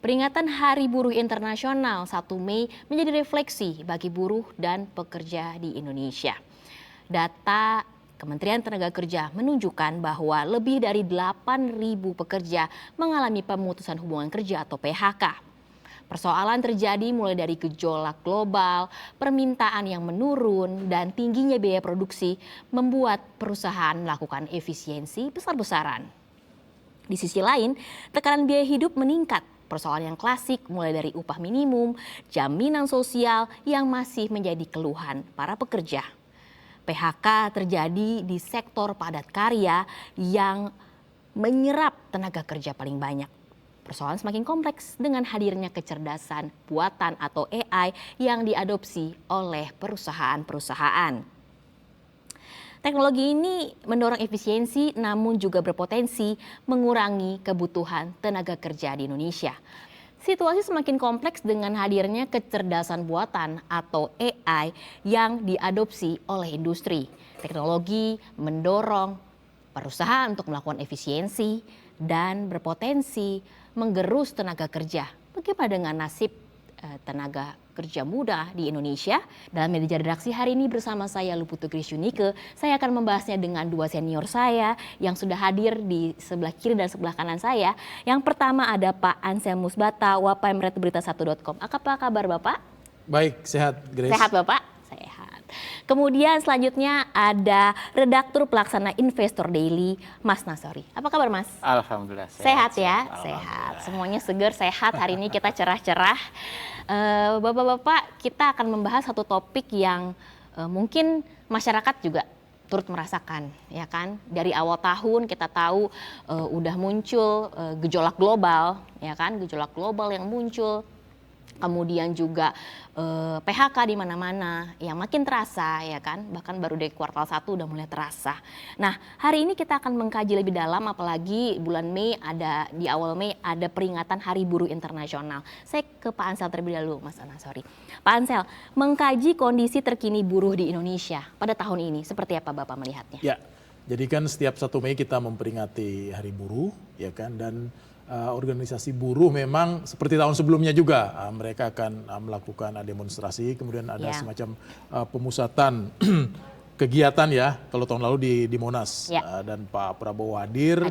Peringatan Hari Buruh Internasional 1 Mei menjadi refleksi bagi buruh dan pekerja di Indonesia. Data Kementerian Tenaga Kerja menunjukkan bahwa lebih dari 8.000 pekerja mengalami pemutusan hubungan kerja atau PHK. Persoalan terjadi mulai dari gejolak global, permintaan yang menurun, dan tingginya biaya produksi membuat perusahaan melakukan efisiensi besar-besaran. Di sisi lain, tekanan biaya hidup meningkat. Persoalan yang klasik mulai dari upah minimum, jaminan sosial yang masih menjadi keluhan para pekerja. PHK terjadi di sektor padat karya yang menyerap tenaga kerja paling banyak. Persoalan semakin kompleks dengan hadirnya kecerdasan buatan atau AI yang diadopsi oleh perusahaan-perusahaan. Teknologi ini mendorong efisiensi namun juga berpotensi mengurangi kebutuhan tenaga kerja di Indonesia. Situasi semakin kompleks dengan hadirnya kecerdasan buatan atau AI yang diadopsi oleh industri. Teknologi mendorong perusahaan untuk melakukan efisiensi dan berpotensi menggerus tenaga kerja. Bagaimana dengan nasib tenaga kerja muda di Indonesia? Dalam meja redaksi hari ini bersama saya Luputu Krisyunike, saya akan membahasnya dengan dua senior saya yang sudah hadir di sebelah kiri dan sebelah kanan saya. Yang pertama ada Pak Ansel Musbata, Wapemret Berita1.com. Apa kabar Bapak? Baik, sehat Grace. Sehat Bapak? Sehat. Kemudian selanjutnya ada redaktur pelaksana Investor Daily, Mas Nasori. Apa kabar Mas? Alhamdulillah. Sehat ya? Sehat. Semuanya segar, sehat. Hari ini kita cerah-cerah. Bapak-bapak, kita akan membahas satu topik yang mungkin masyarakat juga turut merasakan, ya kan? Dari awal tahun kita tahu udah muncul gejolak global, ya kan? Gejolak global yang muncul. Kemudian juga PHK di mana-mana yang makin terasa, ya kan, bahkan baru dari kuartal 1 udah mulai terasa. Nah, hari ini kita akan mengkaji lebih dalam, apalagi bulan Mei di awal Mei ada peringatan Hari Buruh Internasional. Saya ke Pak Ansel terlebih dahulu, Mas Nasori. Pak Ansel, mengkaji kondisi terkini buruh di Indonesia pada tahun ini, seperti apa Bapak melihatnya? Ya, jadi kan setiap 1 Mei kita memperingati Hari Buruh, ya kan, dan organisasi buruh memang seperti tahun sebelumnya juga mereka akan melakukan demonstrasi, kemudian ada semacam pemusatan kegiatan ya, kalau tahun lalu di Monas dan Pak Prabowo hadir.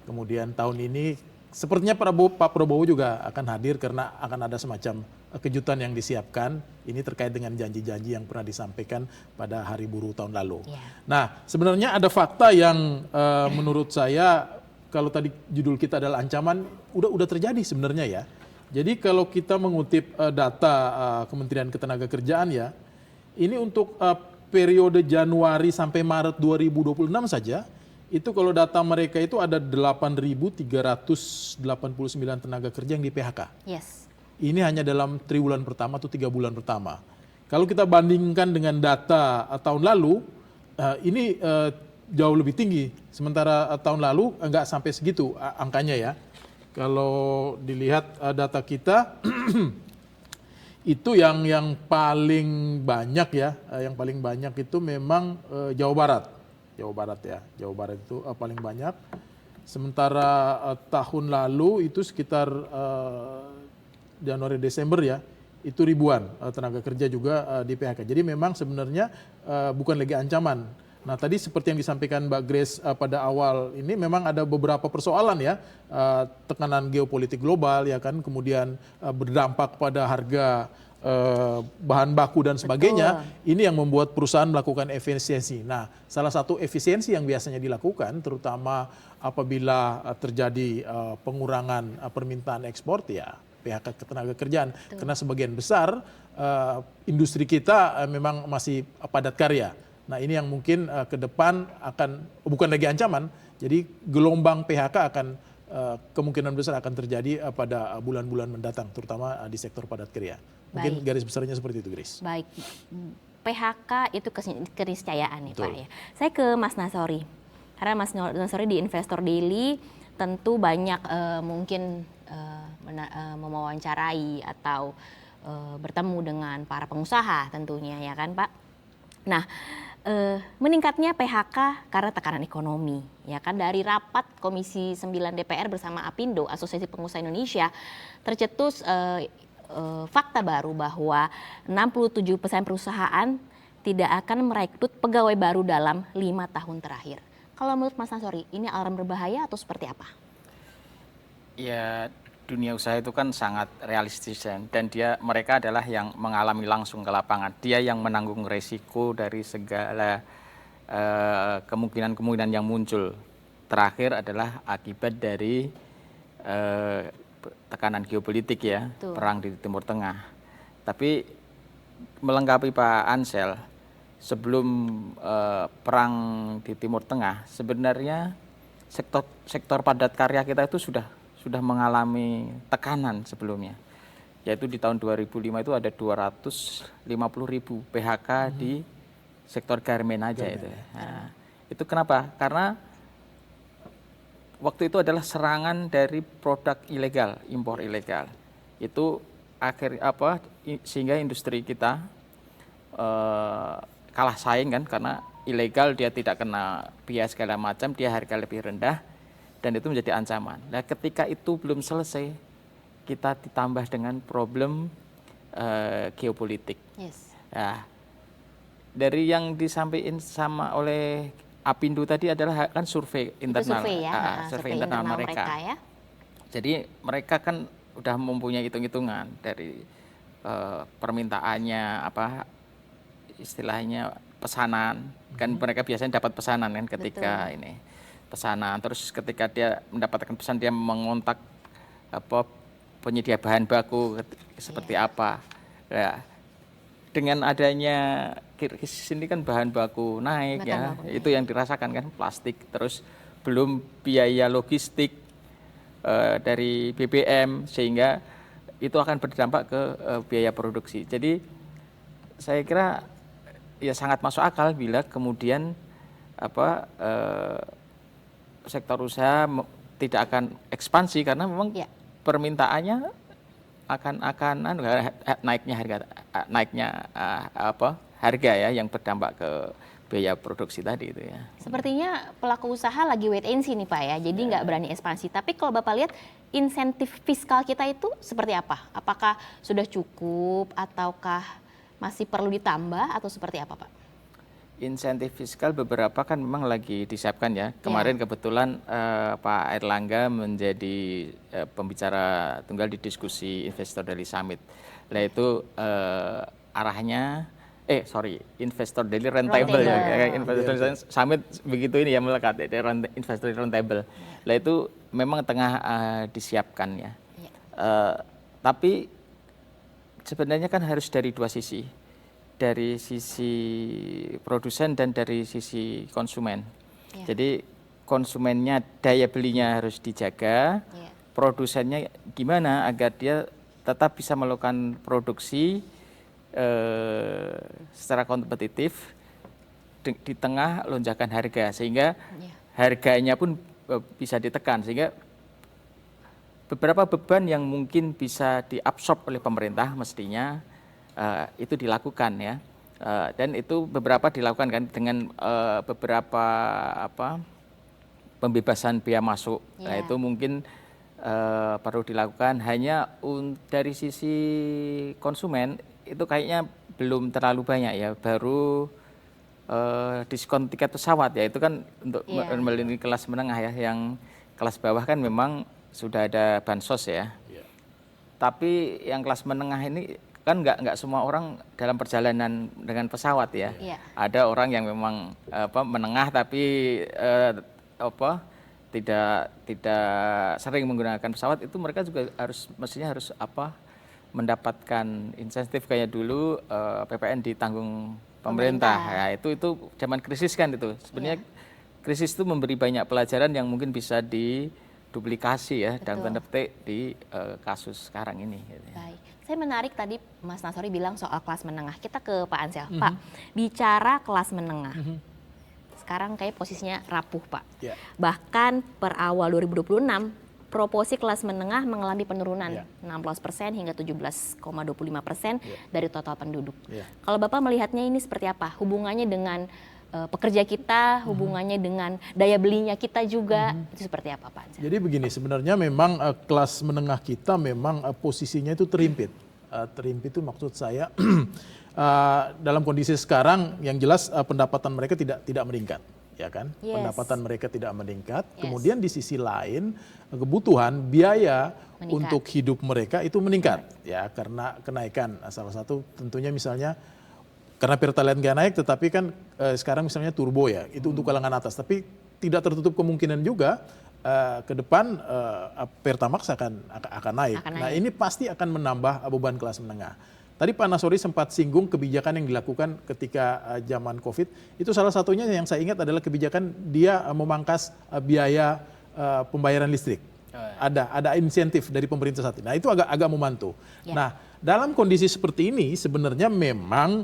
Kemudian tahun ini sepertinya Pak Prabowo juga akan hadir karena akan ada semacam kejutan yang disiapkan. Ini terkait dengan janji-janji yang pernah disampaikan pada Hari Buruh tahun lalu. Nah, sebenarnya ada fakta yang menurut saya, kalau tadi judul kita adalah ancaman, udah terjadi sebenarnya ya. Jadi kalau kita mengutip data Kementerian Ketenagakerjaan ya, ini untuk periode Januari sampai Maret 2026 saja, itu kalau data mereka itu ada 8.389 tenaga kerja yang di PHK. Yes. Ini hanya dalam triwulan pertama atau 3 bulan pertama. Kalau kita bandingkan dengan data tahun lalu, ini jauh lebih tinggi. Sementara tahun lalu enggak sampai segitu angkanya ya. Kalau dilihat data kita itu yang paling banyak ya, yang paling banyak itu memang Jawa Barat. Jawa Barat ya. Jawa Barat itu paling banyak. Sementara tahun lalu itu sekitar Januari Desember ya, itu ribuan tenaga kerja juga di PHK. Jadi memang sebenarnya bukan lagi ancaman. Nah, tadi seperti yang disampaikan Mbak Grace pada awal ini memang ada beberapa persoalan ya, tekanan geopolitik global ya kan, kemudian berdampak pada harga bahan baku dan sebagainya. Ini yang membuat perusahaan melakukan efisiensi. Nah, salah satu efisiensi yang biasanya dilakukan terutama apabila terjadi pengurangan permintaan ekspor ya PHK ketenagakerjaan. Karena sebagian besar industri kita memang masih padat karya. Nah, ini yang mungkin ke depan akan bukan lagi ancaman, jadi gelombang PHK akan kemungkinan besar akan terjadi pada bulan-bulan mendatang, terutama di sektor padat karya. Mungkin garis besarnya seperti itu, Grace. Baik, PHK itu keniscayaan ya Pak ya. Saya ke Mas Nasori, karena Mas Nasori di Investor Daily tentu banyak mungkin mewawancarai atau bertemu dengan para pengusaha tentunya ya kan Pak. Nah, meningkatnya PHK karena tekanan ekonomi. Ya kan, dari rapat Komisi 9 DPR bersama Apindo, Asosiasi Pengusaha Indonesia, tercetus fakta baru bahwa 67% perusahaan tidak akan merekrut pegawai baru dalam 5 tahun terakhir. Kalau menurut Mas Nasori, ini alarm berbahaya atau seperti apa? Ya, dunia usaha itu kan sangat realistis dan mereka adalah yang mengalami langsung ke lapangan. Dia yang menanggung resiko dari segala kemungkinan-kemungkinan yang muncul. Terakhir adalah akibat dari tekanan geopolitik ya, Betul. perang di Timur Tengah. Tapi melengkapi Pak Ansel, sebelum perang di Timur Tengah, sebenarnya sektor padat karya kita itu sudah mengalami tekanan sebelumnya. Yaitu di tahun 2005 itu ada 250.000 PHK di sektor garmen aja itu. Nah, itu kenapa? Karena waktu itu adalah serangan dari produk ilegal, impor ilegal. Itu sehingga industri kita kalah saing kan, karena ilegal dia tidak kena biaya segala macam, dia harga lebih rendah dan itu menjadi ancaman. Nah, ketika itu belum selesai, kita ditambah dengan problem geopolitik. Yes. Nah, dari yang disampaikan oleh Apindo tadi adalah kan survei internal, survei ya, survei internal mereka. Ya. Jadi mereka kan udah mempunyai hitung-hitungan dari permintaannya, istilahnya pesanan. Kan mereka biasanya dapat pesanan kan ketika ini pesanan. Terus ketika dia mendapatkan pesan, dia mengontak penyedia bahan baku seperti apa. Ya, dengan adanya krisis ini kan bahan baku naik ya, itu yang dirasakan kan, plastik, terus belum biaya logistik dari BBM, sehingga itu akan berdampak ke biaya produksi. Jadi saya kira ya sangat masuk akal bila kemudian sektor usaha tidak akan ekspansi karena memang permintaannya akan naiknya harga ya, yang berdampak ke biaya produksi tadi itu ya. Sepertinya pelaku usaha lagi wait and see nih Pak ya, jadi nggak berani ekspansi. Tapi kalau Bapak lihat insentif fiskal kita itu seperti apa? Apakah sudah cukup ataukah masih perlu ditambah atau seperti apa Pak? Insentif fiskal beberapa kan memang lagi disiapkan ya. Kemarin kebetulan Pak Airlangga menjadi pembicara tunggal di diskusi Investor Daily Summit. Nah itu arahnya, Investor Daily Roundtable ya. Investor Daily Summit begitu ini ya, melekat ya, Investor Daily Roundtable. Nah itu memang tengah disiapkan ya. Tapi sebenarnya kan harus dari dua sisi. Dari sisi produsen dan dari sisi konsumen. Jadi konsumennya, daya belinya harus dijaga, produsennya gimana agar dia tetap bisa melakukan produksi secara kompetitif di tengah lonjakan harga, sehingga harganya pun bisa ditekan, sehingga beberapa beban yang mungkin bisa diabsorb oleh pemerintah mestinya itu dilakukan ya, dan itu beberapa dilakukan kan dengan beberapa pembebasan biaya masuk. Nah itu mungkin perlu dilakukan. Hanya dari sisi konsumen itu kayaknya belum terlalu banyak ya, baru diskon tiket pesawat ya, itu kan untuk melindungi kelas menengah ya, yang kelas bawah kan memang sudah ada bansos ya. Tapi yang kelas menengah ini kan nggak semua orang dalam perjalanan dengan pesawat ya. Ada orang yang memang menengah tapi tidak sering menggunakan pesawat, itu mereka juga mestinya harus mendapatkan insentif kayak dulu PPN ditanggung pemerintah. Ya, itu zaman krisis kan itu. Sebenarnya krisis itu memberi banyak pelajaran yang mungkin bisa diduplikasi ya, dalam tanda petik di kasus sekarang ini. Gitu ya. Baik. Saya menarik tadi Mas Nasori bilang soal kelas menengah. Kita ke Pak Ansel. Pak, bicara kelas menengah. Sekarang kayak posisinya rapuh Pak. Bahkan per awal 2026, proporsi kelas menengah mengalami penurunan 16% hingga 17,25% dari total penduduk. Kalau Bapak melihatnya ini seperti apa? Hubungannya dengan pekerja kita, hubungannya dengan daya belinya kita juga, itu seperti apa Pak Ansel? Jadi begini, sebenarnya memang kelas menengah kita memang posisinya itu terimpit. Terimpit itu maksud saya dalam kondisi sekarang yang jelas pendapatan mereka tidak meningkat, ya kan? Yes. Pendapatan mereka tidak meningkat. Yes. Kemudian di sisi lain kebutuhan biaya Meningkat. untuk hidup mereka itu meningkat, ya karena kenaikan. Salah satu tentunya misalnya karena Pertalite nggak naik, tetapi kan sekarang misalnya turbo ya, itu untuk kalangan atas. Tapi tidak tertutup kemungkinan juga ke depan Pertamax akan naik. Nah ini pasti akan menambah beban kelas menengah. Tadi Pak Nasori sempat singgung kebijakan yang dilakukan ketika zaman COVID. Itu salah satunya yang saya ingat adalah kebijakan dia memangkas biaya pembayaran listrik. Ada insentif dari pemerintah saat ini. Nah itu agak membantu. Ya. Nah dalam kondisi seperti ini sebenarnya memang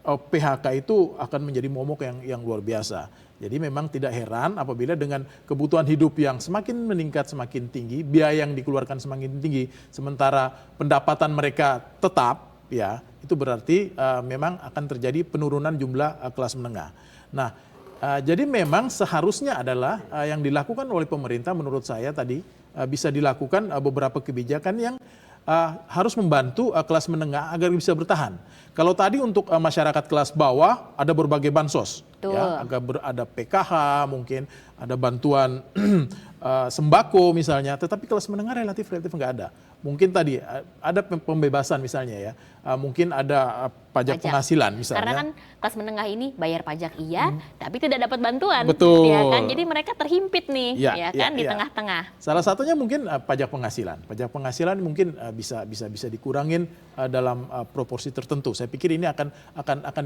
PHK itu akan menjadi momok yang luar biasa. Jadi memang tidak heran apabila dengan kebutuhan hidup yang semakin meningkat, semakin tinggi, biaya yang dikeluarkan semakin tinggi, sementara pendapatan mereka tetap, ya itu berarti memang akan terjadi penurunan jumlah kelas menengah. Nah jadi memang seharusnya adalah yang dilakukan oleh pemerintah menurut saya tadi bisa dilakukan beberapa kebijakan yang harus membantu kelas menengah agar bisa bertahan. Kalau tadi untuk masyarakat kelas bawah ada berbagai bansos, ya, ada PKH mungkin, ada bantuan sembako misalnya, tetapi kelas menengah relatif nggak ada. Mungkin tadi ada pembebasan misalnya ya, mungkin ada pajak penghasilan misalnya. Karena kan kelas menengah ini bayar pajak iya, tapi tidak dapat bantuan. Betul. Ya kan? Jadi mereka terhimpit nih, di tengah-tengah. Salah satunya mungkin pajak penghasilan. Pajak penghasilan mungkin bisa dikurangin dalam proporsi tertentu. Saya pikir ini akan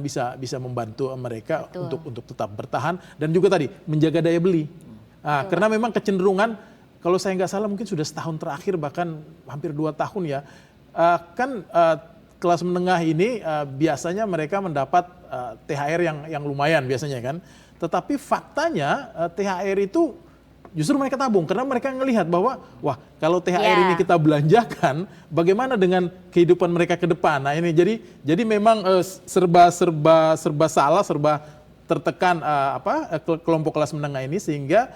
bisa membantu mereka untuk tetap bertahan dan juga tadi menjaga daya beli. Karena memang kecenderungan, kalau saya nggak salah mungkin sudah setahun terakhir bahkan hampir 2 tahun ya, kelas menengah ini biasanya mereka mendapat THR yang lumayan biasanya kan. Tetapi faktanya THR itu justru mereka tabung karena mereka melihat bahwa wah kalau THR ini kita belanjakan, bagaimana dengan kehidupan mereka ke depan. Nah ini jadi memang serba salah, serba tertekan kelompok kelas menengah ini sehingga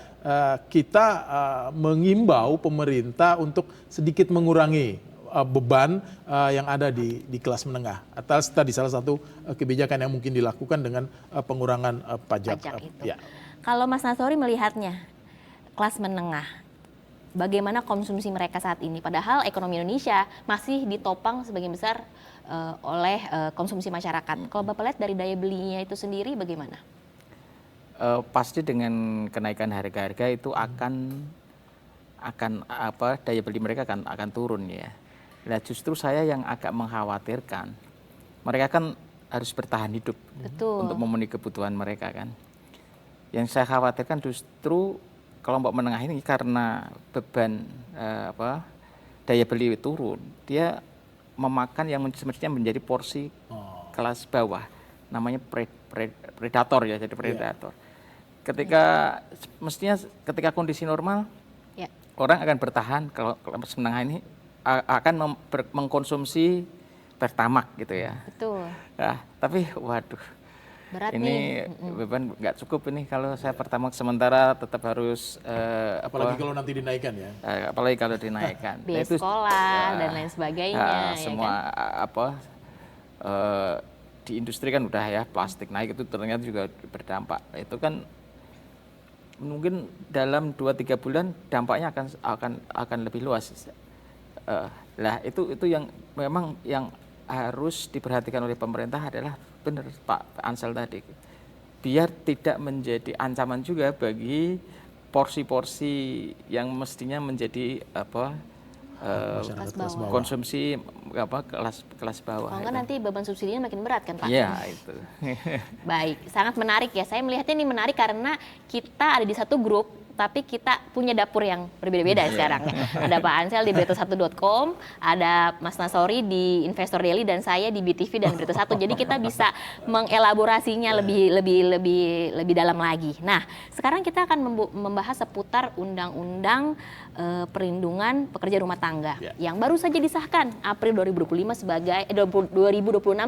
kita mengimbau pemerintah untuk sedikit mengurangi beban yang ada di kelas menengah. Atas tadi salah satu kebijakan yang mungkin dilakukan dengan pengurangan pajak itu. Ya. Kalau Mas Nasori melihatnya kelas menengah, bagaimana konsumsi mereka saat ini? Padahal ekonomi Indonesia masih ditopang sebagian besar oleh konsumsi masyarakat. Kalau Bapak lihat dari daya belinya itu sendiri bagaimana? Pasti dengan kenaikan harga-harga itu akan daya beli mereka akan turun ya. Nah justru saya yang agak mengkhawatirkan, mereka kan harus bertahan hidup untuk memenuhi kebutuhan mereka kan. Yang saya khawatirkan justru kelompok menengah ini karena beban daya beli turun, dia memakan yang semestinya menjadi porsi kelas bawah, namanya predator ya, jadi predator. Ketika kondisi normal, orang akan bertahan, kalau kelas menengah ini akan mengkonsumsi Pertamax gitu ya. Betul. Nah, tapi waduh, berat ini beban nggak cukup ini kalau saya Pertamax sementara tetap harus apalagi kalau nanti dinaikkan ya. Apalagi kalau dinaikkan. Biaya sekolah dan lain sebagainya. Semua ya kan? Di industri kan udah ya plastik naik itu ternyata juga berdampak. Itu kan mungkin dalam 2-3 bulan dampaknya akan lebih luas. Lah itu yang memang yang harus diperhatikan oleh pemerintah adalah benar Pak Ansel tadi, biar tidak menjadi ancaman juga bagi porsi-porsi yang mestinya menjadi konsumsi kelas bawah. Kalau nanti beban subsidinya makin berat kan Pak? Iya itu. Baik, sangat menarik ya. Saya melihatnya ini menarik karena kita ada di satu grup, tapi kita punya dapur yang berbeda-beda sekarang. Ada Pak Ansel di Berita1.com, ada Mas Nasori di Investor Daily, dan saya di BTV dan Berita1. Jadi kita bisa mengelaborasinya lebih dalam lagi. Nah, sekarang kita akan membahas seputar Undang-Undang Perlindungan Pekerja Rumah Tangga yang baru saja disahkan April 2026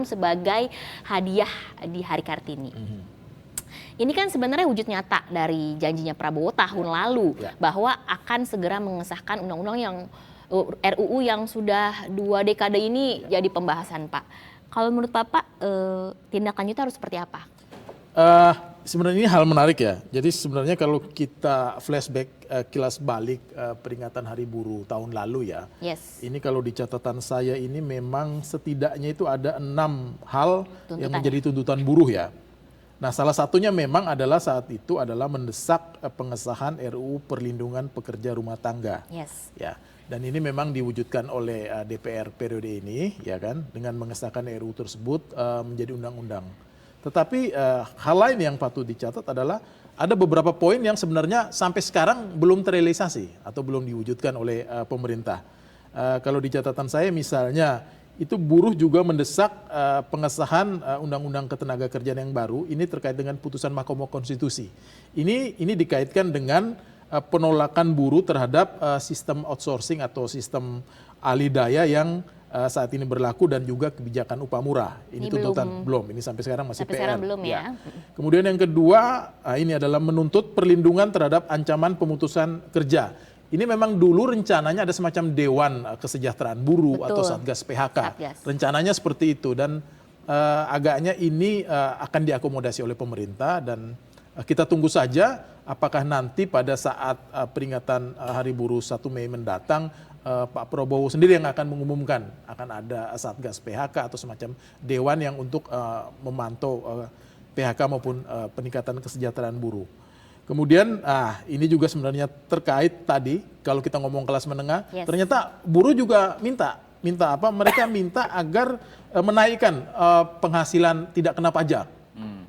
sebagai hadiah di Hari Kartini. Ini kan sebenarnya wujud nyata dari janjinya Prabowo tahun lalu Ya. bahwa akan segera mengesahkan undang-undang yang RUU yang sudah 2 dekade ini jadi pembahasan, Pak. Kalau menurut Bapak tindak lanjutnya harus seperti apa? Sebenarnya ini hal menarik ya. Jadi sebenarnya kalau kita flashback kilas balik peringatan Hari Buruh tahun lalu ya. Yes. Ini kalau di catatan saya ini memang setidaknya itu ada 6 hal yang menjadi tuntutan buruh ya. Nah, salah satunya memang adalah saat itu adalah mendesak pengesahan RUU Perlindungan Pekerja Rumah Tangga. Yes. Ya. Dan ini memang diwujudkan oleh DPR periode ini ya kan dengan mengesahkan RUU tersebut menjadi undang-undang. Tetapi hal lain yang patut dicatat adalah ada beberapa poin yang sebenarnya sampai sekarang belum terrealisasi atau belum diwujudkan oleh pemerintah. Kalau di catatan saya misalnya itu buruh juga mendesak pengesahan Undang-Undang Ketenagakerjaan yang baru ini terkait dengan putusan Mahkamah Konstitusi. Ini dikaitkan dengan penolakan buruh terhadap sistem outsourcing atau sistem alih daya yang saat ini berlaku dan juga kebijakan upah murah. Ini tuntutan belum. Ini sampai sekarang masih sampai PR. sekarang belum ya. Kemudian yang kedua, ini adalah menuntut perlindungan terhadap ancaman pemutusan kerja. Ini memang dulu rencananya ada semacam Dewan Kesejahteraan Buruh. Betul. Atau Satgas PHK. Satgas. Rencananya seperti itu dan agaknya ini akan diakomodasi oleh pemerintah dan kita tunggu saja apakah nanti pada saat peringatan Hari Buruh 1 Mei mendatang Pak Prabowo sendiri yang akan mengumumkan akan ada Satgas PHK atau semacam dewan yang untuk memantau PHK maupun peningkatan kesejahteraan buruh. Kemudian ini juga sebenarnya terkait tadi kalau kita ngomong kelas menengah, Yes. ternyata buruh juga minta apa? Mereka minta agar menaikkan penghasilan tidak kena pajak.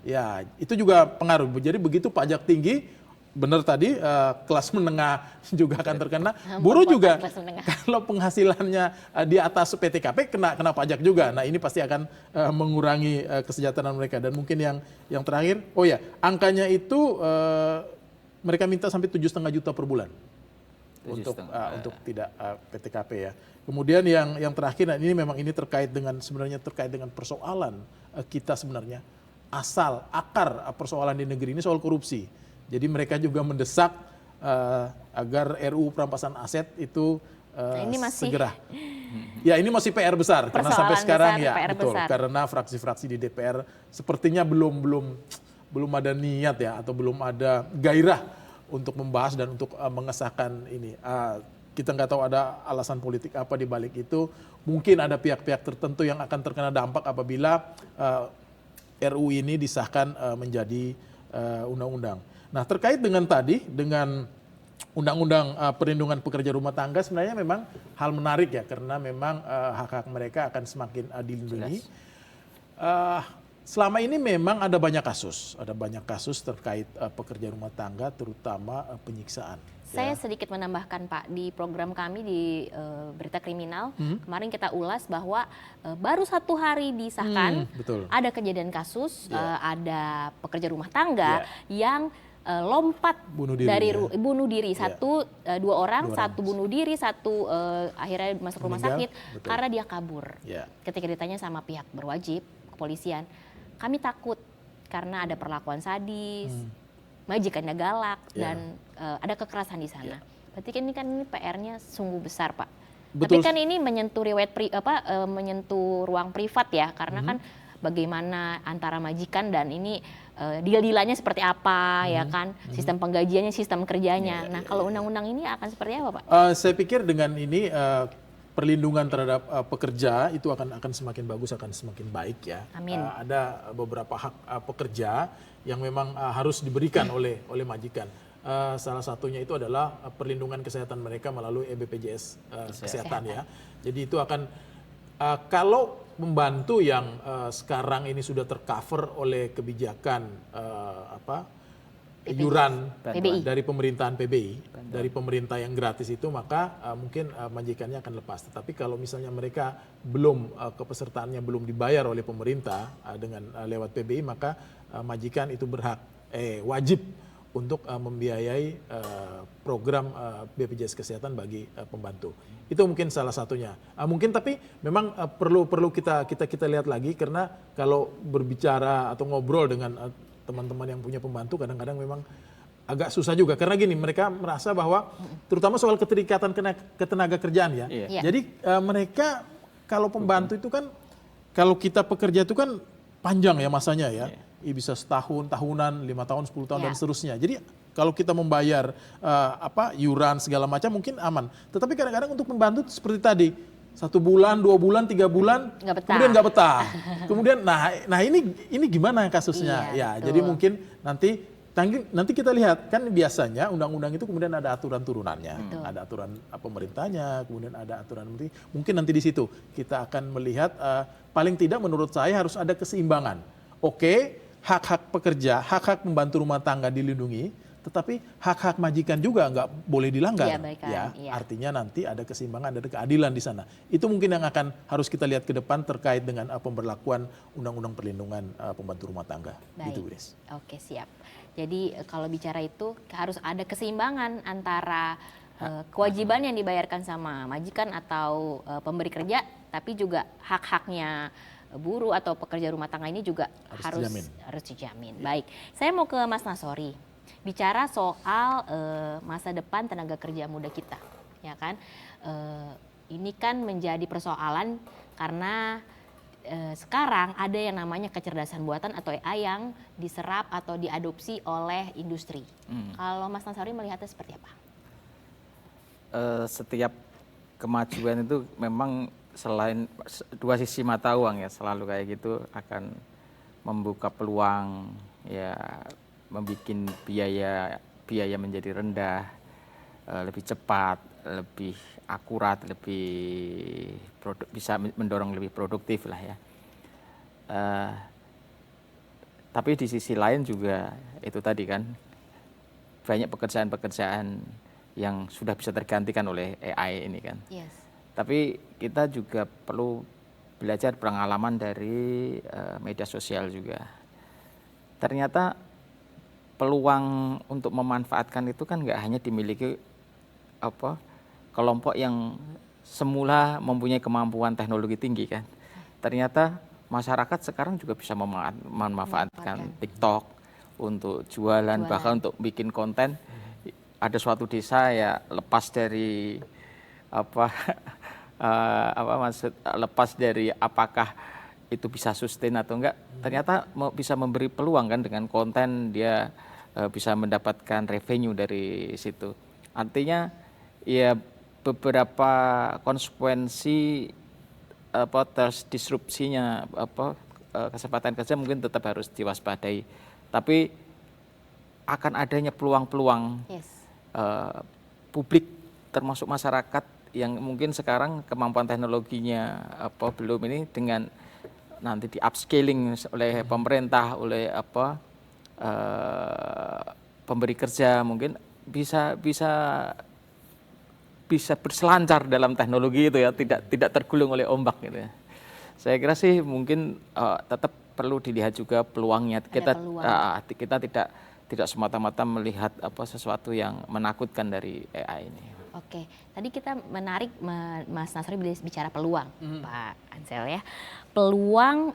Ya, itu juga pengaruh. Jadi begitu pajak tinggi, benar tadi kelas menengah juga akan terkena. Buruh juga kalau penghasilannya di atas PTKP kena pajak juga. Nah, ini pasti akan mengurangi kesejahteraan mereka. Dan mungkin yang terakhir, angkanya itu mereka minta sampai 7,5 juta per bulan untuk tidak PTKP ya. Kemudian yang terakhir, nah ini memang ini terkait dengan persoalan kita sebenarnya akar persoalan di negeri ini soal korupsi. Jadi mereka juga mendesak agar RUU perampasan aset itu ini masih, segera. Ya ini masih PR besar karena sampai sekarang ya PR betul besar. karena fraksi-fraksi di DPR sepertinya belum ada niat ya atau belum ada gairah untuk membahas dan untuk mengesahkan ini. Kita nggak tahu ada alasan politik apa di balik itu. Mungkin ada pihak-pihak tertentu yang akan terkena dampak apabila RUU ini disahkan menjadi undang-undang. Nah terkait dengan Undang-Undang Perlindungan Pekerja Rumah Tangga sebenarnya memang hal menarik ya karena memang hak-hak mereka akan semakin dilindungi. Selama ini memang ada banyak kasus terkait pekerja rumah tangga terutama penyiksaan. Saya sedikit menambahkan Pak, di program kami di Berita Kriminal kemarin kita ulas bahwa baru 1 hari disahkan betul. ada kejadian kasus ada pekerja rumah tangga yang lompat bunuh diri, dari bunuh diri dua orang, satu bunuh diri, satu akhirnya masuk rumah sakit karena dia kabur. Ketika ditanya sama pihak berwajib kepolisian, kami takut karena ada perlakuan sadis, majikannya galak dan ada kekerasan di sana. Berarti kan ini PR-nya sungguh besar Pak. Betul. Tapi kan ini menyentuh menyentuh ruang privat ya karena kan bagaimana antara majikan dan ini deal-dealannya seperti apa ya kan, sistem penggajiannya, sistem kerjanya. Nah kalau undang-undang ini akan seperti apa Pak? Saya pikir dengan ini perlindungan terhadap pekerja itu akan semakin bagus, akan semakin baik ya. Amin. Ada beberapa hak pekerja yang memang harus diberikan oleh majikan. Salah satunya itu adalah perlindungan kesehatan mereka melalui BPJS kesehatan ya. Jadi itu akan kalau membantu yang sekarang ini sudah tercover oleh kebijakan iuran dari pemerintahan PBI, dari pemerintah yang gratis itu, maka mungkin majikannya akan lepas. Tetapi kalau misalnya mereka kepesertaannya belum dibayar oleh pemerintah dengan lewat PBI, maka majikan itu wajib untuk membiayai program BPJS Kesehatan bagi pembantu. Itu mungkin salah satunya. Mungkin tapi memang perlu kita lihat lagi karena kalau berbicara atau ngobrol dengan teman-teman yang punya pembantu kadang-kadang memang agak susah juga karena gini mereka merasa bahwa terutama soal keterikatan ketenaga kerjaan ya. Iya. Jadi mereka kalau pembantu itu kan kalau kita pekerja itu kan panjang ya masanya ya. Bisa setahun, tahunan, 5 tahun, 10 tahun dan seterusnya. Jadi kalau kita membayar iuran segala macam mungkin aman. Tetapi kadang-kadang untuk pembantu seperti tadi 1 bulan, 2 bulan, 3 bulan, kemudian nggak betah. Kemudian, nah ini gimana kasusnya? Iya, Jadi mungkin nanti kita lihat kan biasanya undang-undang itu kemudian ada aturan turunannya, ada aturan pemerintahnya, kemudian ada aturan menteri. Mungkin nanti di situ kita akan melihat paling tidak menurut saya harus ada keseimbangan. Oke, hak-hak pekerja, hak-hak pembantu rumah tangga dilindungi. Tetapi hak-hak majikan juga nggak boleh dilanggar, artinya nanti ada keseimbangan, ada keadilan di sana. Itu mungkin yang akan harus kita lihat ke depan terkait dengan pemberlakuan Undang-Undang Perlindungan Pembantu Rumah Tangga. Baik. Gitu, Grace. Oke, siap. Jadi kalau bicara itu harus ada keseimbangan antara kewajiban yang dibayarkan sama majikan atau pemberi kerja, tapi juga hak-haknya buruh atau pekerja rumah tangga ini juga harus dijamin. Baik, saya mau ke Mas Nasori. Bicara soal masa depan tenaga kerja muda kita, ya kan? Ini kan menjadi persoalan karena sekarang ada yang namanya kecerdasan buatan atau AI yang diserap atau diadopsi oleh industri. Kalau Mas Nasori melihatnya seperti apa? Setiap kemajuan itu memang selain dua sisi mata uang ya, selalu kayak gitu akan membuka peluang ya. Membuat biaya menjadi rendah, lebih cepat, lebih akurat, bisa mendorong lebih produktif lah ya. Tapi di sisi lain juga itu tadi kan banyak pekerjaan-pekerjaan yang sudah bisa tergantikan oleh AI ini kan. Yes. Tapi kita juga perlu belajar pengalaman dari media sosial juga. Ternyata peluang untuk memanfaatkan itu kan nggak hanya dimiliki kelompok yang semula mempunyai kemampuan teknologi tinggi kan. Ternyata masyarakat sekarang juga bisa memanfaatkan TikTok untuk jualan, bahkan untuk bikin konten. Ada suatu desa ya lepas dari lepas dari apakah itu bisa sustain atau enggak, ternyata bisa memberi peluang kan dengan konten dia bisa mendapatkan revenue dari situ. Artinya ya beberapa konsekuensi disrupsinya kesempatan kerja mungkin tetap harus diwaspadai. Tapi akan adanya peluang-peluang publik termasuk masyarakat yang mungkin sekarang kemampuan teknologinya belum ini dengan nanti di upscaling oleh pemerintah, oleh pemberi kerja mungkin bisa berselancar dalam teknologi itu ya, tidak tergulung oleh ombak gitu ya. Saya kira sih mungkin tetap perlu dilihat juga peluangnya. Kita tidak semata-mata melihat sesuatu yang menakutkan dari AI ini. Oke, tadi kita menarik Mas Nasri bicara peluang, Pak Ansel ya. Peluang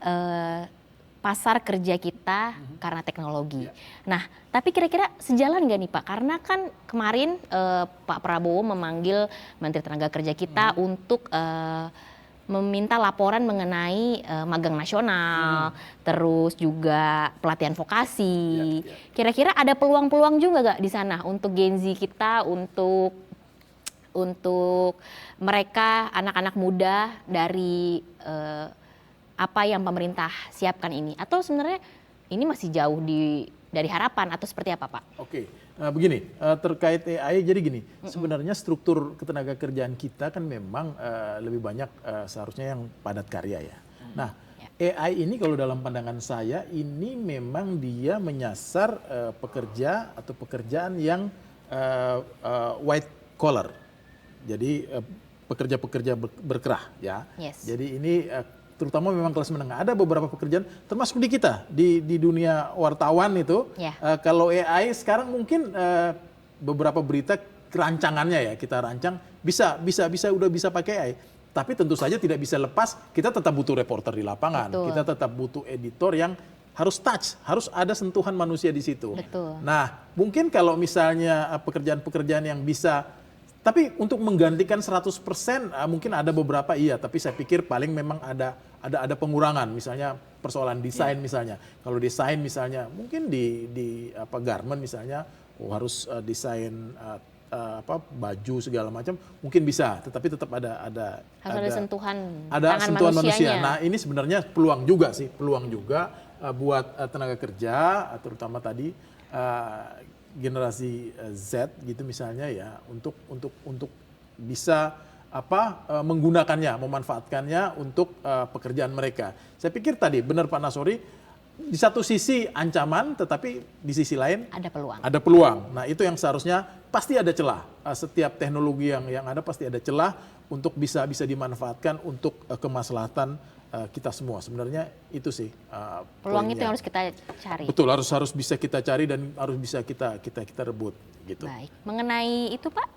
pasar kerja kita karena teknologi. Nah, tapi kira-kira sejalan nggak nih Pak? Karena kan kemarin Pak Prabowo memanggil Menteri Tenaga Kerja kita untuk meminta laporan mengenai magang nasional, terus juga pelatihan vokasi. Kira-kira ada peluang-peluang juga nggak di sana untuk Gen Z kita, untuk mereka anak-anak muda dari apa yang pemerintah siapkan ini, atau sebenarnya ini masih jauh dari harapan atau seperti apa Pak? Oke, begini terkait AI jadi gini, sebenarnya struktur ketenaga kerjaan kita kan memang lebih banyak seharusnya yang padat karya ya. Nah AI ini kalau dalam pandangan saya ini memang dia menyasar pekerja atau pekerjaan yang white collar, jadi pekerja-pekerja berkerah ya. Jadi ini terutama memang kelas menengah. Ada beberapa pekerjaan, termasuk di kita, di dunia wartawan itu, kalau AI sekarang mungkin beberapa berita kerancangannya ya kita rancang udah bisa pakai AI. Tapi tentu saja tidak bisa lepas, kita tetap butuh reporter di lapangan, kita tetap butuh editor yang harus touch, harus ada sentuhan manusia di situ. Betul. Nah, mungkin kalau misalnya pekerjaan-pekerjaan yang bisa, tapi untuk menggantikan 100% mungkin ada beberapa iya, tapi saya pikir paling memang ada pengurangan, misalnya persoalan desain misalnya. Kalau desain misalnya mungkin di garment misalnya harus desain baju segala macam mungkin bisa, tetapi tetap ada sentuhan ada tangan sentuhan manusia. manusianya. Nah, ini sebenarnya peluang juga buat tenaga kerja, terutama tadi generasi Z gitu misalnya ya, untuk bisa menggunakannya, memanfaatkannya untuk pekerjaan mereka. Saya pikir tadi benar Pak Nasori, di satu sisi ancaman, tetapi di sisi lain Ada peluang. ada peluang. Nah, itu yang seharusnya pasti ada celah. Setiap teknologi yang ada pasti ada celah untuk bisa dimanfaatkan untuk kemaslahatan kita semua. Sebenarnya itu sih Peluang itu poinnya. yang harus kita cari. Betul, harus bisa kita cari dan harus bisa kita rebut gitu. Baik. Mengenai itu Pak,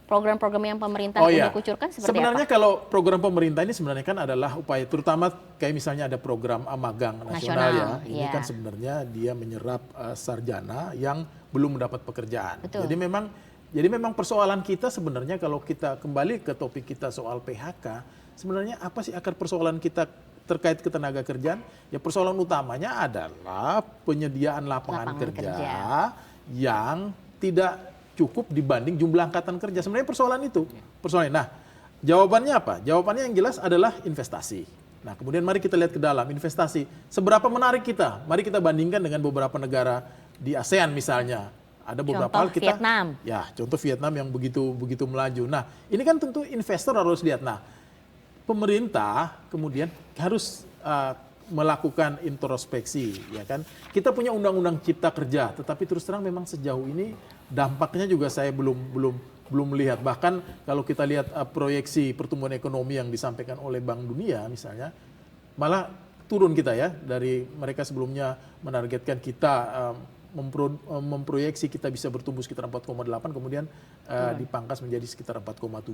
program-program yang pemerintah udah kucurkan seperti sebenarnya apa? kalau program pemerintah ini sebenarnya kan adalah upaya, terutama kayak misalnya ada program magang nasional ya. Ini kan sebenarnya dia menyerap sarjana yang belum mendapat pekerjaan. Betul. Jadi memang persoalan kita sebenarnya kalau kita kembali ke topik kita soal PHK, sebenarnya apa sih akar persoalan kita terkait ketenaga kerjaan? Ya persoalan utamanya adalah penyediaan lapangan kerja yang tidak cukup dibanding jumlah angkatan kerja. Sebenarnya persoalan itu. Nah, jawabannya apa? Jawabannya yang jelas adalah investasi. Nah, kemudian mari kita lihat ke dalam investasi. Seberapa menarik kita? Mari kita bandingkan dengan beberapa negara di ASEAN misalnya. Ada beberapa hal kita. Vietnam. Ya, contoh Vietnam yang begitu melaju. Nah, ini kan tentu investor harus lihat. Nah, pemerintah kemudian harus melakukan introspeksi, ya kan? Kita punya undang-undang cipta kerja, tetapi terus terang memang sejauh ini dampaknya juga saya belum melihat. Bahkan kalau kita lihat proyeksi pertumbuhan ekonomi yang disampaikan oleh Bank Dunia misalnya, malah turun kita ya, dari mereka sebelumnya menargetkan kita memproyeksi kita bisa bertumbuh sekitar 4,8, kemudian dipangkas menjadi sekitar 4,7.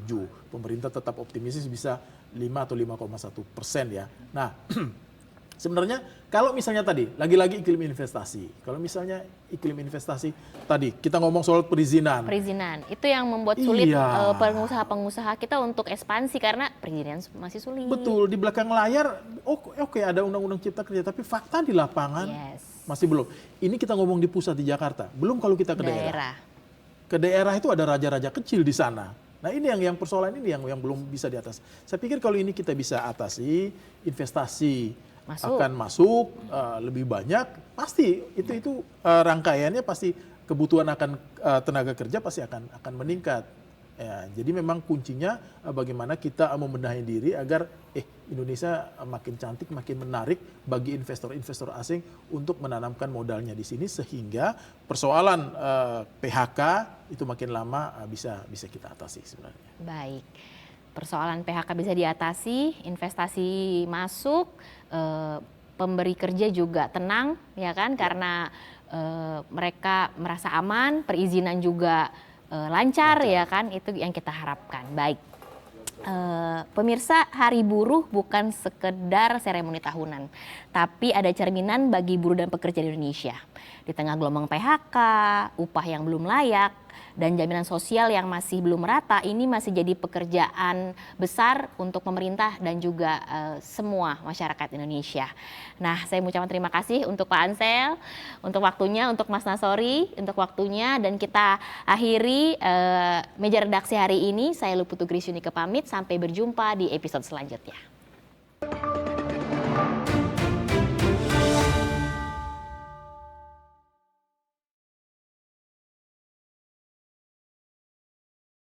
Pemerintah tetap optimis bisa 5 atau 5,1% ya. Nah, sebenarnya kalau misalnya tadi, lagi-lagi iklim investasi. Kalau misalnya iklim investasi tadi, kita ngomong soal perizinan. Perizinan, itu yang membuat sulit pengusaha-pengusaha kita untuk ekspansi karena perizinan masih sulit. Betul, di belakang layar oke, ada undang-undang cipta kerja, tapi fakta di lapangan masih belum. Ini kita ngomong di pusat di Jakarta, belum kalau kita ke daerah. Ke daerah itu ada raja-raja kecil di sana. Nah, ini yang persoalan ini yang belum bisa diatasi. Saya pikir kalau ini kita bisa atasi, investasi akan masuk lebih banyak, pasti itu rangkaiannya pasti kebutuhan akan tenaga kerja pasti akan meningkat. Ya, jadi memang kuncinya bagaimana kita membenahi diri agar Indonesia makin cantik, makin menarik bagi investor-investor asing untuk menanamkan modalnya di sini, sehingga persoalan PHK itu makin lama bisa kita atasi sebenarnya. Baik. Persoalan PHK bisa diatasi, investasi masuk, pemberi kerja juga tenang, ya kan? Karena mereka merasa aman, perizinan juga lancar, ya kan? Itu yang kita harapkan. Baik. Pemirsa, Hari Buruh bukan sekedar seremoni tahunan, tapi ada cerminan bagi buruh dan pekerja di Indonesia. Di tengah gelombang PHK, upah yang belum layak, dan jaminan sosial yang masih belum merata, ini masih jadi pekerjaan besar untuk pemerintah dan juga semua masyarakat Indonesia. Nah, saya mengucapkan terima kasih untuk Pak Ansel, untuk waktunya, untuk Mas Nasori, untuk waktunya, dan kita akhiri meja redaksi hari ini. Saya Luputu Grisyunika pamit, sampai berjumpa di episode selanjutnya.